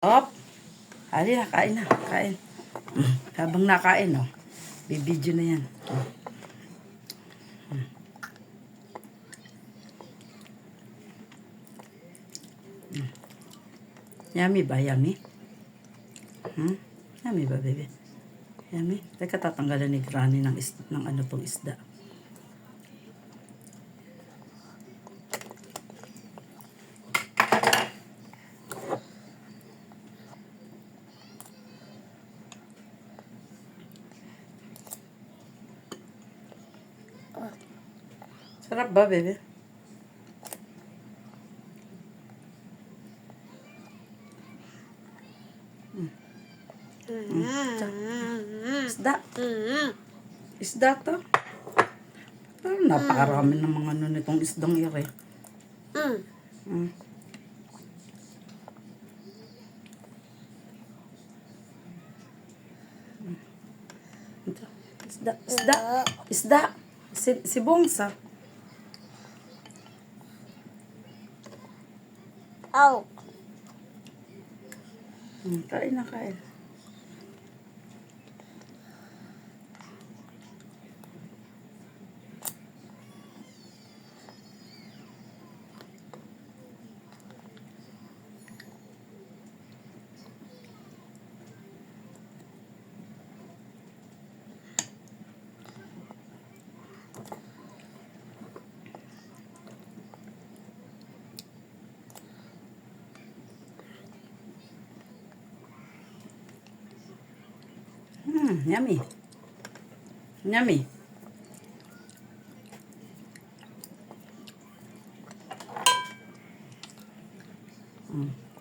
Op! Hali na, kain na, kain. Habang nakain, oh. Bibidyo na yan. Yummy ba? Yummy? Yummy ba, baby? Yummy? Teka, tatanggalan ni Granny ng ano pong isda. Sarap ba, baby? Isda. Isda to. Napakarami ng mga ano nitong isdang ire. Isda. Isda. Isda. Si Bongsa. Oh. Kain na, kain. Yummy. Yummy.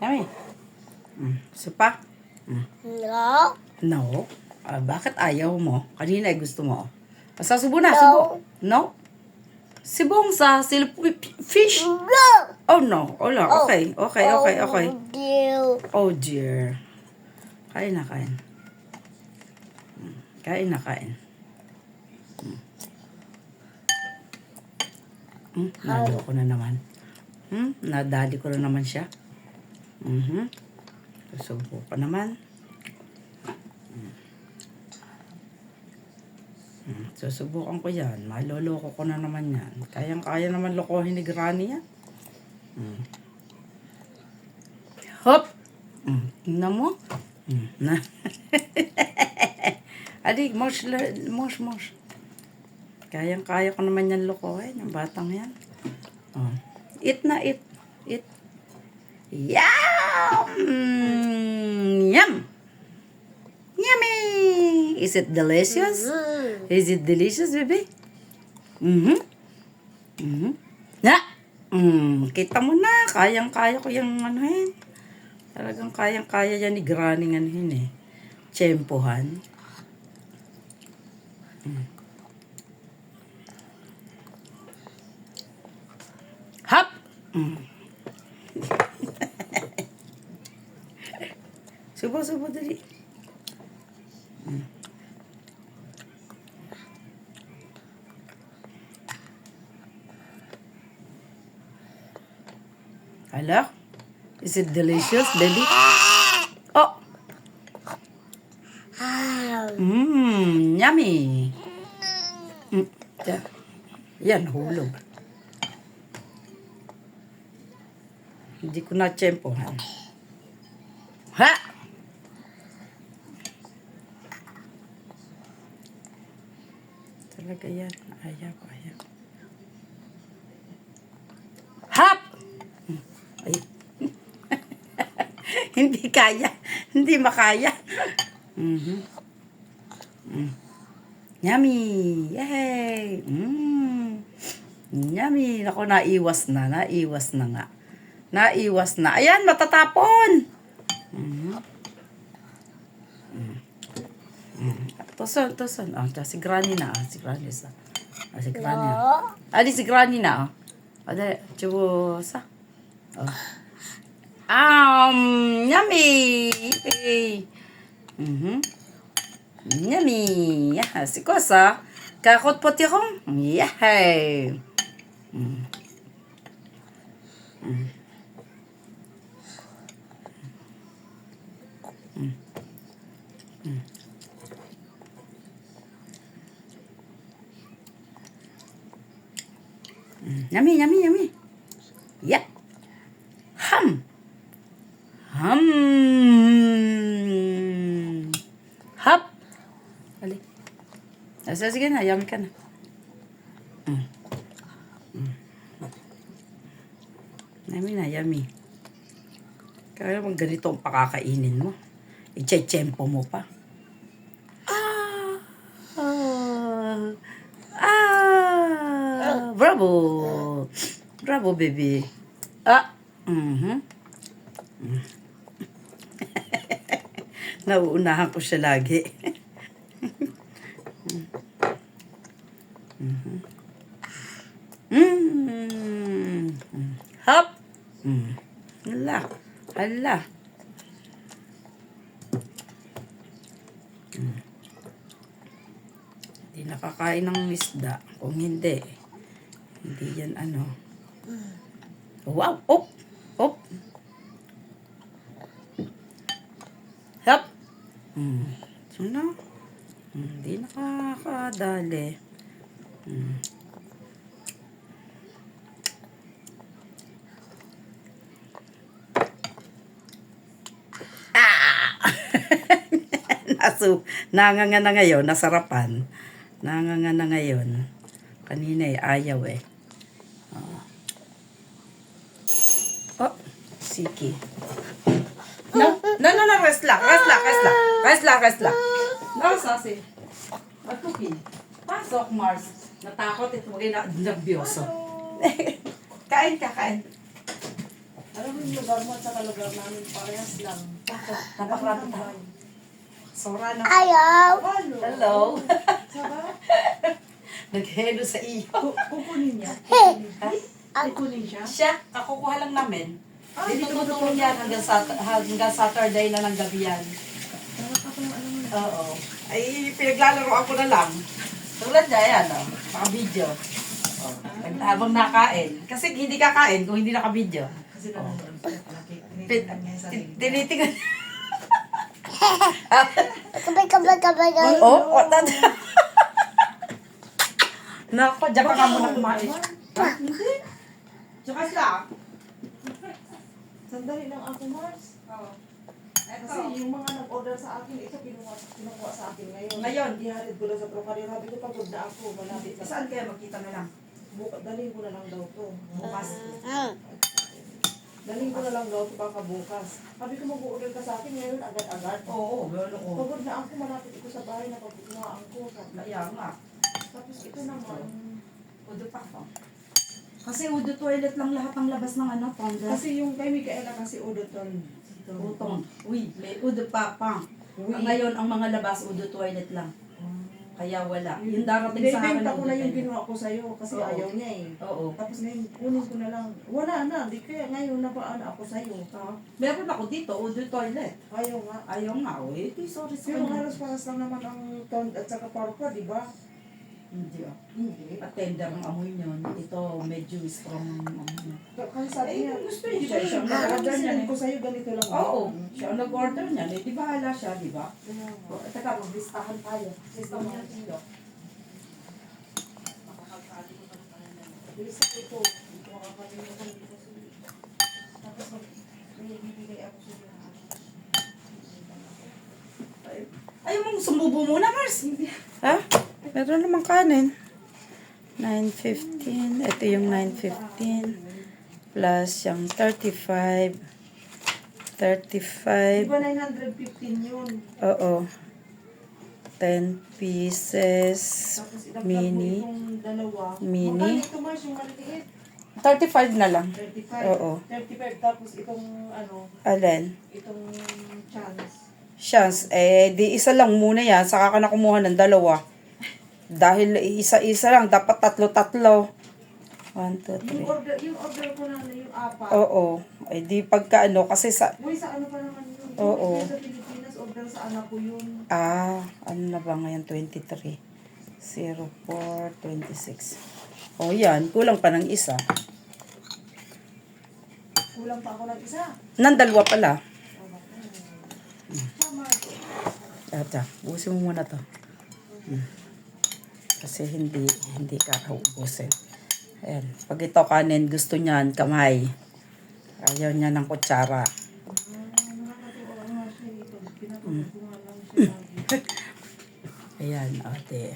Yummy. Supa? No. No. Bakit ayaw mo? Kanina ay gusto mo. Sasubo na, subo. No? Si Bongsa, si fish. No. Oh no. Wala. Okay. Okay. Dear. Oh dear. Kain na, kain. Kain na, kain. Naloko na naman. Nadali ko na naman siya. Susubo pa naman. Susubukan ko yan. Maloloko ko na naman yan. Kayang-kaya naman lokohin ni Granny yan. Hop! Tingnan mo. Na. Adi, mosh. Kayang-kaya ko naman yan lokohin. Yung batang yan. Eat na, eat. Eat. Yum! Yum! Yummy! Is it delicious? Is it delicious, baby? Na! Kita mo na. Kayang-kaya ko yung ano yun. Talagang kayang-kaya yan ni Granny ano yun eh. Tsempohan. Hop! Subo, dali. Hello? Is it delicious, baby? Oh! Yummy! Yan, hulog. Hindi ko na tsempohan. Ha! Talaga yan. Ayaw. Hop! Ay. Hindi kaya. Hindi makaya. Yummy! Yay! Yummy! Naku, naiwas na nga. Naiwas na. Ayan, matatapon! Tuson. Si Granny na. Si Granny na. Ali, si Granny na. Ade, chubusa. Yummy! Yummy! Si Kosa. Kakot potirong. Yay! Yummy, yummy, yummy. Yep. Hum. Hum. Hop. Ali. Sige na, yummy ka na. Yummy na, yummy. Kaya bang ganito ang pakakainin mo? I-tsempo mo pa. Bravo! Bravo, baby. Nauunahan ko siya lagi. Hop! Hala. Hala. Hindi nakakain ng isda. Kung hindi yan ano. Wow! Op! Op! Hop! So na. Hindi nakakadali. Nanganga na ngayon, nasarapan. Nanganga na ngayon. Kanina ayaw eh. Oh, siki. No, rest lang. No, Sasi. Matukin. Pasok, Mars. Natakot ito, magay na nervyoso. Kain. Alam mo yung lugar mo at saka lugar namin, parehas lang. Napakarami tayo. Sora na. Ayaw. Hello. Saba? Naghelo sa iyo. Kukunin niya. Kukunin siya. Siya, kakukuha lang namin. Hindi tumutulong yan hanggang Saturday na ng gabi yan. Oo. Ay, pinaglalaro ako na lang. Tulad niya yan, naka-video. Habang nakain. Kasi hindi kakain kung hindi naka-video. Kasi naman tinitingnan niya sa Tinitingnan. Kabay. Oh, Nako, diyan ka muna kumain. Hindi. Tsaka siya. Sandali lang ako, Mars. Kasi yung mga nag-order sa akin, ito kinukuha sa akin ngayon. Ngayon? Iharid ko lang sa Procari. Sabi ko, pagod na ako. Malapit na. Saan kaya magkita na lang? Dalhin ko na lang daw to. Bukas. Dalhin ko na lang daw to baka bukas. Sabi ko, mag-order ka sa akin ngayon agad-agad. Oo, gano'n ko. Pagod na ako, malapit ito sa bahay na pagkukuhaan ko. Kaya nga. Tapos ito naman. Udo pa ko. Kasi Udo toilet lang lahat ng labas ng ano, Tonda. Kasi yung kay Micaela kasi udoton. Utong. Uy, may Udo pa pang. Uy. Ngayon, ang mga labas, Udo toilet lang. Kaya wala. Yung darating sa akin, Binibenta ko na yung toilet. ginawa ko sa'yo kasi Oo. ayaw niya eh. Oo. Tapos ngayon, kunin ko na lang. Wala na, di kaya ngayon napaano ako sa'yo. Meron ako dito, Udo toilet. Ayaw nga. Ayaw nga, eh. Sorry sa Pero kanya. halos paras lang naman ang tone at saka parpa, di ba? Hindi ah. Hindi. Tender ang amoy niyon. Ito, medyo strong ang amoy niya. Kasi sabi niya, gusto niya. siya, Siya ang nag-order nag-order niya niya eh. ko sa'yo, ganito lang. Oo, siya ang nag-order niya. Eh, di bahala siya, di ba? Kaya nga. O, teka, mag-listahan tayo. Listahan niya tayo. Bilis ako ito. Dito makakalimutan dito sa tapos may bibigay ako sa iyo. Ayaw mong sumubo muna, Mars. Ha? Meron namang kanin. 9.15. Ito yung 9.15. Plus yung 35. Di 35. ba 915 yun? Oo. 10 pieces. Tapos idagdag mo Mini. itong dalawa. Mini. Magkano ito, Mars, yung maliliit? 35 na lang. 35. Oo. 35 tapos itong Alin? itong chance. Chance. Eh, di isa lang muna yan. Saka ka na kumuha ng dalawa. Dahil isa-isa lang. Dapat tatlo-tatlo. 1, 2, 3. Yung order ko na yung apat. Oo. Eh, di pagka ano. Kasi sa... Uy, sa ano pa naman yun? Oo. Sa Pilipinas, order sa anak ko yun. ano na ba ngayon? 23. 04, 26. O yan. Kulang pa ng isa. Kulang pa ako ng isa. Nang dalawa pala. Sa Ito, ubusin mo muna to. Kasi hindi ka ubusin. Ayan. Pag ito kanin, gusto niyan, kamay. Ayaw niya ng kutsara. Ayan, ate.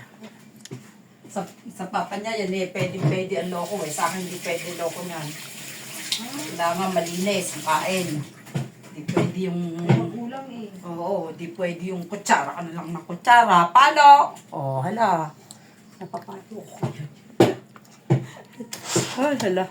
Sa papa niya, yan pwede ang loko Sa akin, hindi pwede loko niyan. Kailangan malinis, kain. Hindi pwede yung... Ulam eh. Oo, di pwede yung kutsara ka na lang ng kutsara. Palo! Oh, hala. Napapato ko. Ay, hala.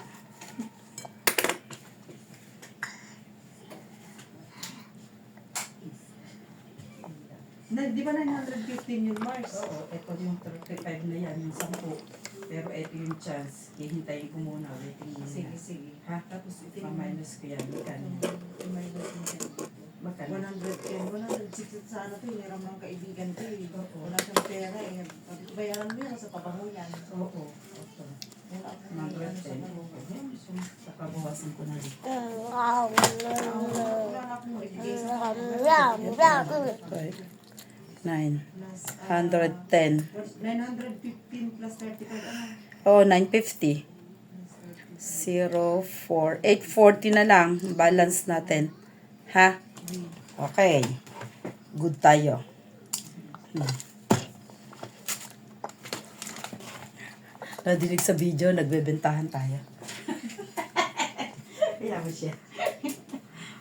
Di ba 915 yung Mars? Oo, ito yung 35 na yan, yung 10. Pero ito yung chance. Hihintayin ko muna. Waiting muna. Sige. Ha? Tapos ito ma-minus ko yan. Magkano? 110, 160 sana to. Meron ng kaibigan ko eh. Wala siyang pera eh. Sabi ko, bayaran mo yan sa pabango yan. Oo. Ito. Wala akong Mga ano sa 10. pabango. Nakabawasan ko na rin. Wala akong ibigay sa 9. plus 110. 915 plus 35. Ano? Oh, 950. 0, 4. 840 na lang. Balance natin. Ha? Okay. Good tayo. Nadinig sa video, nagbebentahan tayo. Kaya mo siya.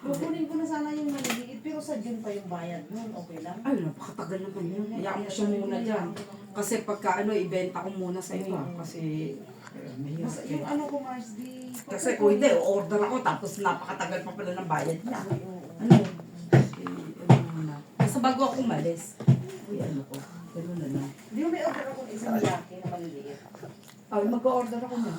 Kukunin ko na sana yung maliliit, pero sa June pa yung bayad nun, okay lang? Ay, napakatagal naman yun. Hayaan mo siya muna dyan. Kasi pagka ibenta ko muna sa iba. Kasi, mahirap Mas, yung ano ko, Mars, di... Kasi kung hindi, order ako tapos napakatagal pa pala ng bayad niya. Ay, oo. Ano? Ano muna. Basta bago ako umalis. Uy, ano ko. Gano'n na lang. Di ba may order ako ng isang yaki na maliliit? Ay, mag-order ako niya.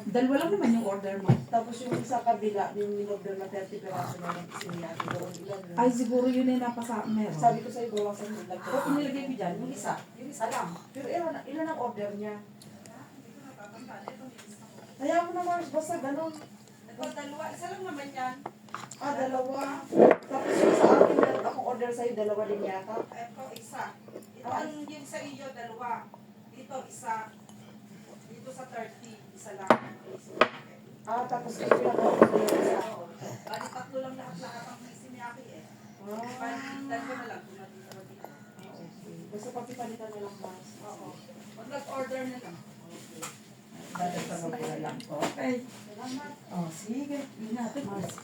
Dalawa lang naman yung order mo. Tapos yung sa kabila, yung in-order na 30 peraso na ng isang yaki doon, ilan yun? Ay, siguro yun ay meron. Sabi ko sa'yo, bawasan mo lang. O, nilagay ko dyan, yung isa. Yung isa lang. Pero ilan ang order niya? Kaya mo na, Mars, basta ganun. Ito, dalawa. Isa lang naman yan. Dalawa. Tapos yung sa akin, meron akong order sa'yo, dalawa din yata. Ito, isa. Ito, ang yun sa iyo, dalawa. Dito, isa. Dito sa 30, isa lang. Tapos ito yung order yung isa. Bali, tatlo lang lahat-lahat ang may siniyaki eh. Palitan ko na lang kung nandito na dito. Okay. Basta papipalitan na lang, Mars. Oo. Pag nag-order na lang. Dadagdagan ko na lang. Okay. Salamat. Oh, sige. Ingat. Mas,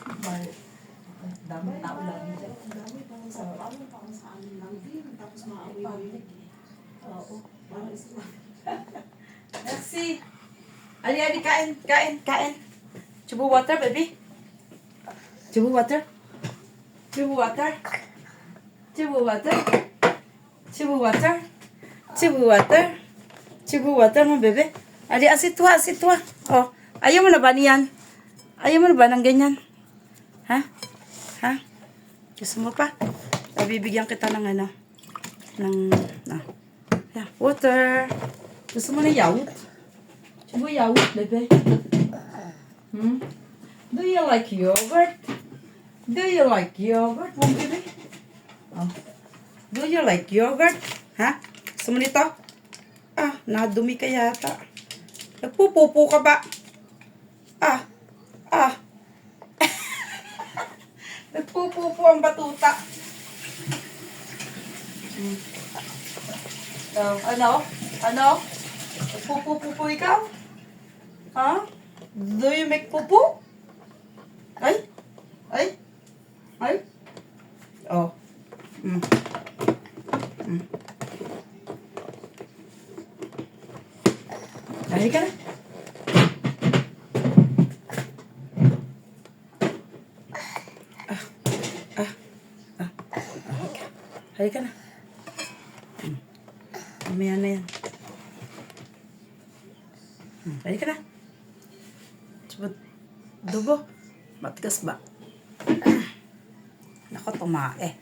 dami tao lang dyan. Ang dami, parang sa parang sa amin lang din. Tapos maawi-awi. Oo. Parang isa. Merci. Ali, kain. Chubu water, baby. Chubu water. Chubu water. Chubu water. Chubu water. Chubu water. Chubu water mo, bebe. Ali, asitwa. Oh, ayaw mo na ba niyan? Ayaw mo na ba ng ganyan? Ha? Gusto mo pa? Bibigyan kita ng ano? Yeah, water. Gusto mo na yawit? Chubu yawit, bebe. Do you like yogurt? Mom, baby? Oh. Do you like yogurt? Ha? Gusto mo nito? Nadumi ka yata. Nagpupupo ka ba? Nagpupupo ang batuta. Ano? Nagpupupo ikaw? Ha? Do you make pupu? Ay? Oh. Dali ka na. Halika na. Mamaya na yan. Halika na. Dugo. Matigas ba? Nako, tumae.